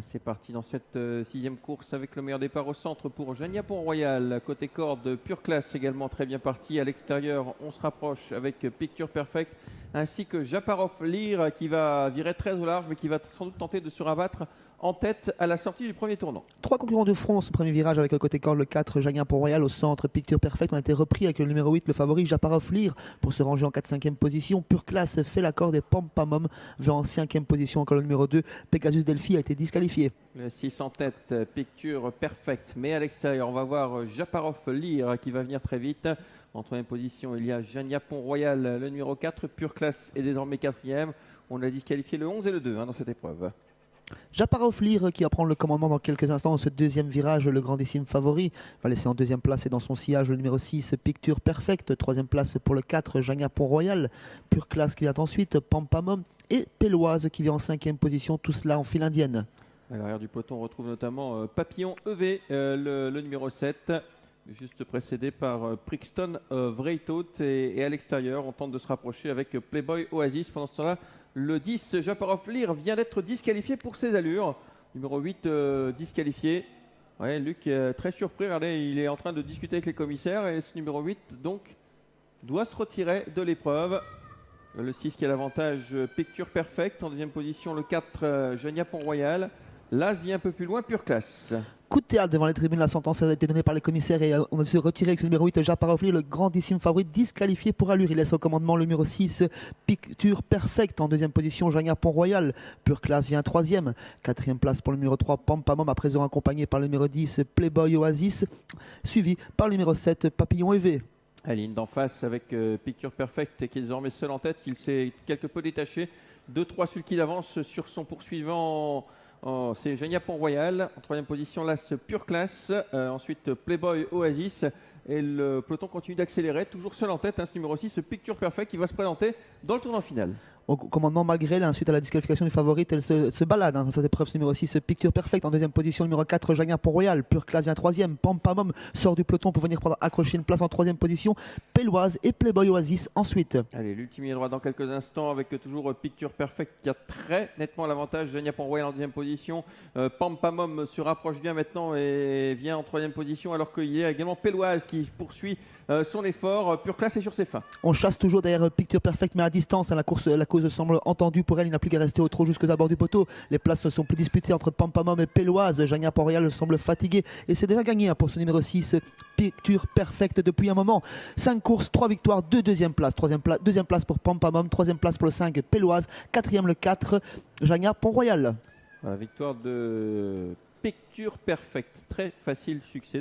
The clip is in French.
C'est parti dans cette sixième course avec le meilleur départ au centre pour Jania Pont-Royal. Côté corde, Pure Classe également très bien parti. À l'extérieur, on se rapproche avec Picture Perfect ainsi que Japarov Lear qui va virer très au large mais qui va sans doute tenter de se rabattre en tête à la sortie du premier tournant. Trois concurrents de front ce premier virage avec le côté corde, le 4 Jania Pont-Royal au centre, Picture Perfect ont été repris avec le numéro 8, le favori Japarov Lear pour se ranger en 4-5e position. Pure Classe fait la corde et Pampamom veut en 5e position. Encore le numéro 2, Pegasus Delphi a été disqualifié. Le 6 en tête, Picture Perfect, mais à l'extérieur, on va voir Japarov Lear qui va venir très vite. En troisième position, il y a Jania Pont-Royal, le numéro 4. Pure Classe est désormais 4e. On a disqualifié le 11 et le 2 dans cette épreuve. Japarov Lear qui va prendre le commandement dans quelques instants dans ce deuxième virage, le grandissime favori va laisser en deuxième place et dans son sillage le numéro 6 Picture Perfect, troisième place pour le 4 Jania Pont-Royal, Pure Classe qui vient ensuite, Pampamom et Péloise qui vient en 5e position, tout cela en file indienne. À l'arrière du peloton, on retrouve notamment Papillon EV, le numéro 7, juste précédé par Brixton Vreytot et à l'extérieur, on tente de se rapprocher avec Playboy Oasis. Pendant ce temps-là, le 10 Japarov Lear vient d'être disqualifié pour ses allures. Numéro 8 disqualifié. Ouais, Luc est très surpris. Regardez, il est en train de discuter avec les commissaires et ce numéro 8 donc doit se retirer de l'épreuve. Le 6 qui a l'avantage Picture Perfect. En deuxième position, le 4 Jania Pont-Royal. L'Asie un peu plus loin, Pure Classe. Coup de théâtre devant les tribunes, la sentence a été donnée par les commissaires et on a dû se retirer avec ce numéro 8, Japarov Lear, le grandissime favori, disqualifié pour allure. Il laisse au commandement le numéro 6, Picture Perfect. En deuxième position, Jania Pont-Royal. Pure Classe vient 3e. 4e place pour le numéro 3, Pampamom, à présent accompagné par le numéro 10, Playboy Oasis, suivi par le numéro 7, Papillon EV. La ligne d'en face avec Picture Perfect qui est désormais seul en tête. Il s'est quelque peu détaché. 2-3 celui qui d'avance sur son poursuivant. C'est Jania Pont-Royal. En troisième position, là, ce Pure Classe. Ensuite, Playboy Oasis. Et le peloton continue d'accélérer. Toujours seul en tête, ce numéro 6, ce Picture Perfect qui va se présenter dans le tournant final. Au commandement malgré là, suite à la disqualification du favori, elle se balade dans cette épreuve. Numéro 6, Picture Perfect. En deuxième position, numéro 4, Jania Pont-Royal. Pure Classe vient 3e. Pampamom sort du peloton pour venir accrocher une place en troisième position. Péloise et Playboy Oasis ensuite. Allez, l'ultime ligne droite dans quelques instants avec toujours Picture Perfect qui a très nettement l'avantage. Jania Pont-Royal en deuxième position. Pampamom se rapproche bien maintenant et vient en troisième position alors qu'il y a également Péloise qui poursuit son effort. Pure Classe est sur ses fins. On chasse toujours derrière Picture Perfect mais à distance. La cause semble entendue pour elle. Il n'a plus qu'à rester au trot jusqu'aux abords du poteau. Les places sont plus disputées entre Pampamom et Péloise. Jania Pont-Royal semble fatigué et c'est déjà gagné pour ce numéro 6, Picture Perfect depuis un moment. 5 courses, 3 victoires, 2 deuxième place. Deuxième place pour Pampamom, troisième place pour le 5 Péloise, quatrième le 4 Jania Pont-Royal. La victoire de Picture Perfect, très facile succès.